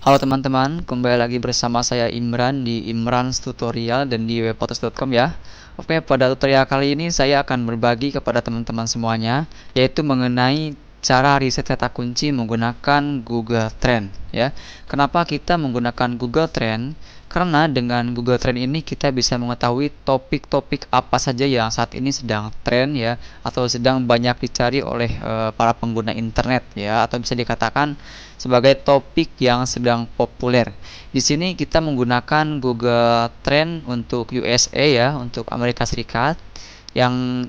Halo teman-teman, kembali lagi bersama saya Imran di Imran's Tutorial dan di webpotos.com ya. Oke, pada tutorial kali ini saya akan berbagi kepada teman-teman semuanya, yaitu mengenai cara riset kata kunci menggunakan Google Trend ya. Kenapa kita menggunakan Google Trend? Karena dengan Google Trend ini kita bisa mengetahui topik-topik apa saja yang saat ini sedang tren ya, atau sedang banyak dicari oleh para pengguna internet ya, atau bisa dikatakan sebagai topik yang sedang populer. Di sini kita menggunakan Google Trend untuk USA ya, untuk Amerika Serikat yang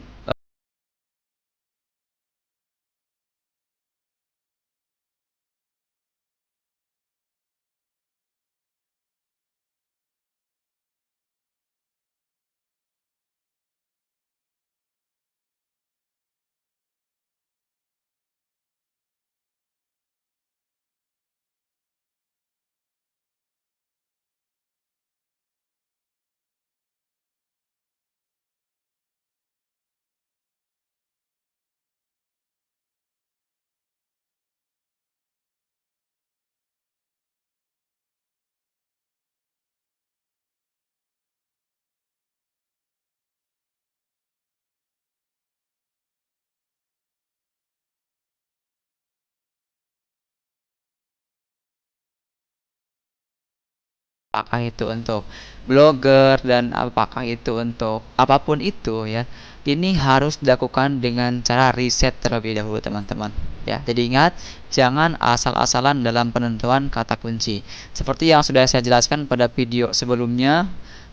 apakah itu untuk blogger dan apakah itu untuk apapun itu ya, ini harus dilakukan dengan cara riset terlebih dahulu teman-teman ya. Jadi ingat, jangan asal-asalan dalam penentuan kata kunci seperti yang sudah saya jelaskan pada video sebelumnya.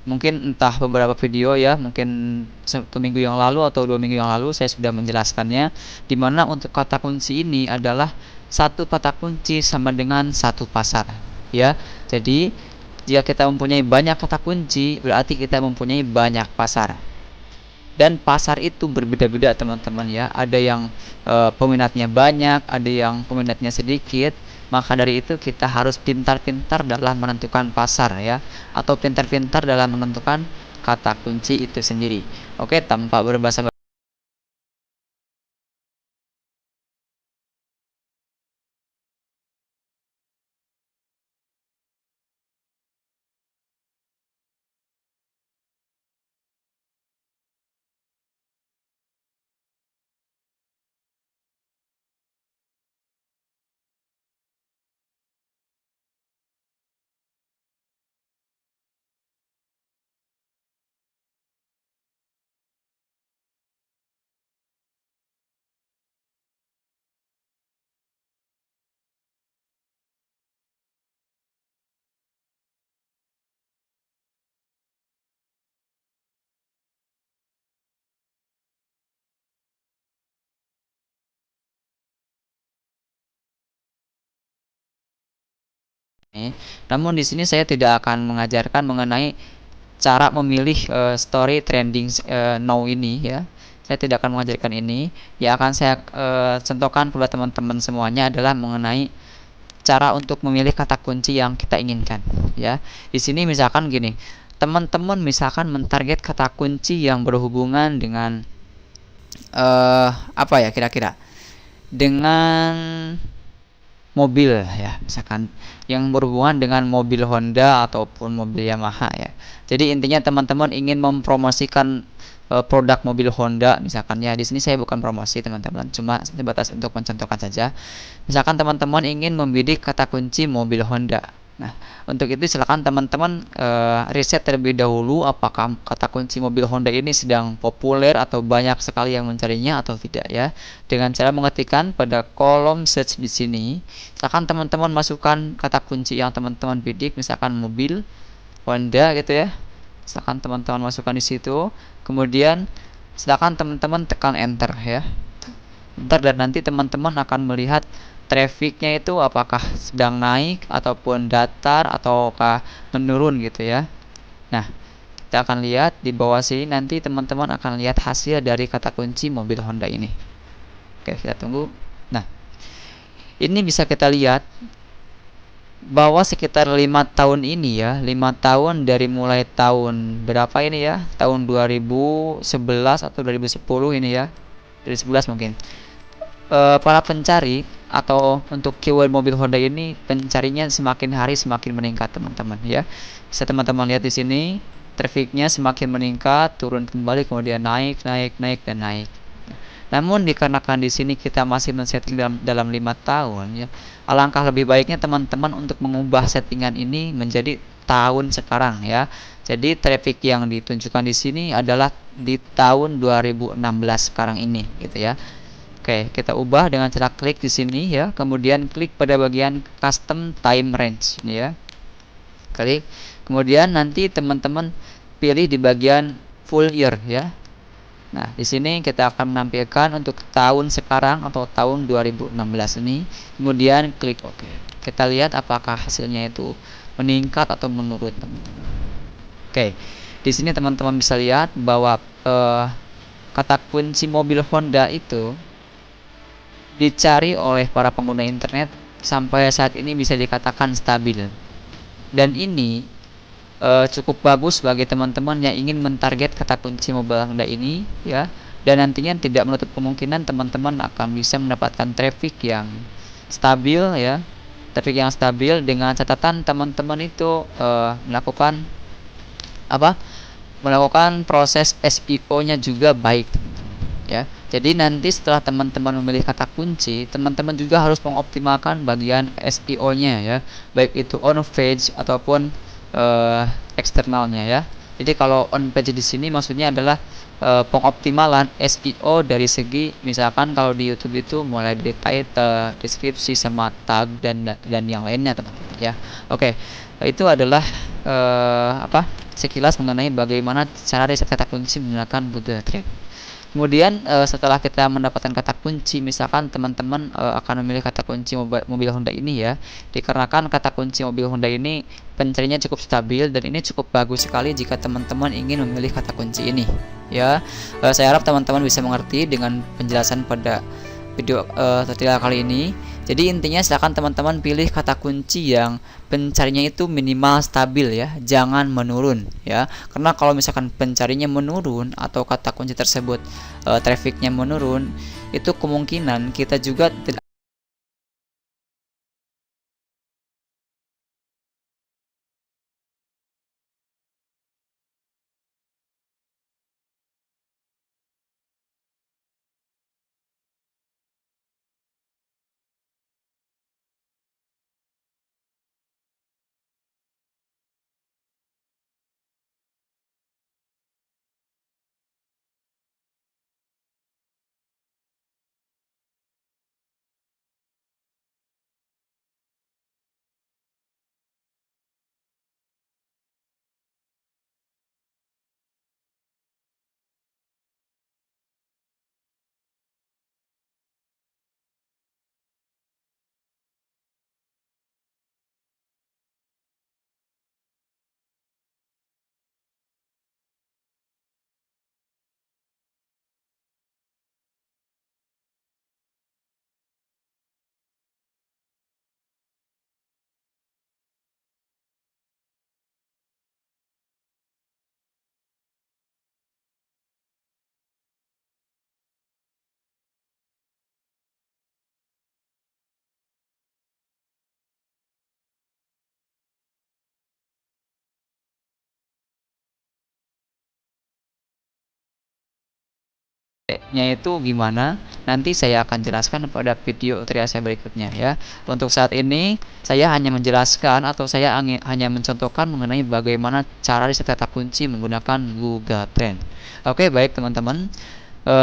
Mungkin entah beberapa video ya, mungkin 1 minggu yang lalu atau 2 minggu yang lalu saya sudah menjelaskannya, dimana untuk kata kunci ini adalah satu kata kunci sama dengan satu pasar ya. Jadi jika kita mempunyai banyak kata kunci, berarti kita mempunyai banyak pasar. Dan pasar itu berbeda-beda teman-teman ya. Ada yang peminatnya banyak, ada yang peminatnya sedikit. Maka dari itu kita harus pintar-pintar dalam menentukan pasar ya, atau pintar-pintar dalam menentukan kata kunci itu sendiri. Oke, tanpa berbahasa ini. Namun di sini saya tidak akan mengajarkan mengenai cara memilih story trending now ini ya. Saya tidak akan mengajarkan ini. Yang akan saya contohkan kepada teman-teman semuanya adalah mengenai cara untuk memilih kata kunci yang kita inginkan ya. Di sini misalkan gini, teman-teman misalkan mentarget kata kunci yang berhubungan dengan apa ya kira-kira, dengan mobil ya, misalkan yang berhubungan dengan mobil Honda ataupun mobil Yamaha ya. Jadi intinya teman-teman ingin mempromosikan produk mobil Honda misalkan ya. Di sini saya bukan promosi teman-teman, cuma sebatas untuk mencontohkan saja. Misalkan teman-teman ingin membidik kata kunci mobil Honda. Nah, untuk itu silakan teman-teman riset terlebih dahulu apakah kata kunci mobil Honda ini sedang populer atau banyak sekali yang mencarinya atau tidak ya. Dengan cara mengetikkan pada kolom search di sini, misalkan teman-teman masukkan kata kunci yang teman-teman bidik, misalkan mobil Honda gitu ya. Misalkan teman-teman masukkan di situ, kemudian silakan teman-teman tekan enter ya. Ntar dan nanti teman-teman akan melihat trafficnya itu apakah sedang naik ataupun datar ataukah menurun gitu ya. Nah, kita akan lihat di bawah sini, nanti teman-teman akan lihat hasil dari kata kunci mobil Honda ini. Oke, kita tunggu. Nah, ini bisa kita lihat bahwa sekitar 5 tahun ini ya, 5 tahun dari mulai tahun berapa ini ya, tahun 2011 atau 2010 ini ya, dari 11 mungkin. para pencari atau untuk keyword mobil Honda ini pencarinya semakin hari semakin meningkat teman-teman ya. Bisa teman-teman lihat di sini trafficnya semakin meningkat, turun kembali, kemudian naik, naik, naik dan naik. Namun dikarenakan di sini kita masih men-setting dalam 5 tahun ya, alangkah lebih baiknya teman-teman untuk mengubah settingan ini menjadi tahun sekarang ya. Jadi traffic yang ditunjukkan di sini adalah di tahun 2016 sekarang ini gitu ya. Oke, kita ubah dengan cara klik di sini ya, kemudian klik pada bagian custom time range ini ya. Klik. Kemudian nanti teman-teman pilih di bagian full year ya. Nah, di sini kita akan menampilkan untuk tahun sekarang atau tahun 2016 ini. Kemudian klik OK. Kita lihat apakah hasilnya itu meningkat atau menurun. Oke. Di sini teman-teman bisa lihat bahwa kata kunci mobil Honda itu dicari oleh para pengguna internet sampai saat ini bisa dikatakan stabil. Dan ini cukup bagus bagi teman-teman yang ingin mentarget kata kunci mobil Honda ini ya, dan nantinya tidak menutup kemungkinan teman-teman akan bisa mendapatkan traffic yang stabil ya, traffic yang stabil dengan catatan teman-teman itu melakukan proses SEO-nya juga baik ya. Jadi nanti setelah teman-teman memilih kata kunci, teman-teman juga harus mengoptimalkan bagian SEO-nya ya, baik itu on page ataupun eksternalnya ya. Jadi kalau on page di sini maksudnya adalah pengoptimalan SEO dari segi misalkan kalau di YouTube itu mulai dari title, deskripsi sama tag dan yang lainnya teman-teman ya. Oke. Itu adalah sekilas mengenai bagaimana cara riset kata kunci menggunakan Google Trend. Kemudian setelah kita mendapatkan kata kunci, misalkan teman-teman akan memilih kata kunci mobil Honda ini ya, dikarenakan kata kunci mobil Honda ini pencariannya cukup stabil dan ini cukup bagus sekali jika teman-teman ingin memilih kata kunci ini ya. Saya harap teman-teman bisa mengerti dengan penjelasan pada video tutorial kali ini. Jadi intinya silakan teman-teman pilih kata kunci yang pencarinya itu minimal stabil ya, jangan menurun ya. Karena kalau misalkan pencarinya menurun atau kata kunci tersebut trafficnya menurun, itu kemungkinan kita juga tidak nya itu gimana, nanti saya akan jelaskan pada video tutorial saya berikutnya ya. Untuk saat ini saya hanya menjelaskan atau saya hanya mencontohkan mengenai bagaimana cara riset kata kunci menggunakan Google Trend. Oke, baik teman-teman.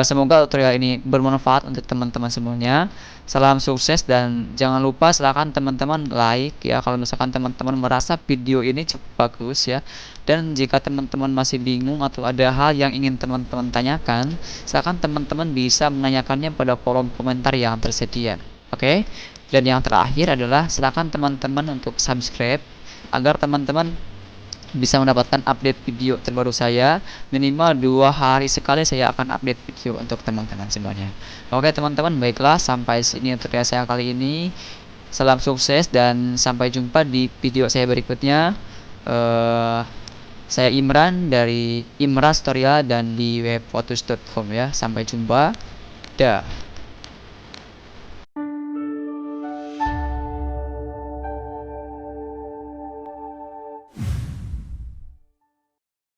Semoga tutorial ini bermanfaat untuk teman-teman semuanya. Salam sukses dan jangan lupa silakan teman-teman like ya kalau misalkan teman-teman merasa video ini cukup bagus ya. Dan jika teman-teman masih bingung atau ada hal yang ingin teman-teman tanyakan, silakan teman-teman bisa menanyakannya pada kolom komentar yang tersedia. Oke? Dan yang terakhir adalah silakan teman-teman untuk subscribe agar teman-teman bisa mendapatkan update video terbaru saya. Minimal 2 hari sekali saya akan update video untuk teman-teman semuanya. Oke teman-teman, baiklah sampai sini tutorial saya kali ini. Salam sukses dan sampai jumpa di video saya berikutnya. Saya Imran dari Imran Tutorial dan di webphotos.com ya. Sampai jumpa. Dah.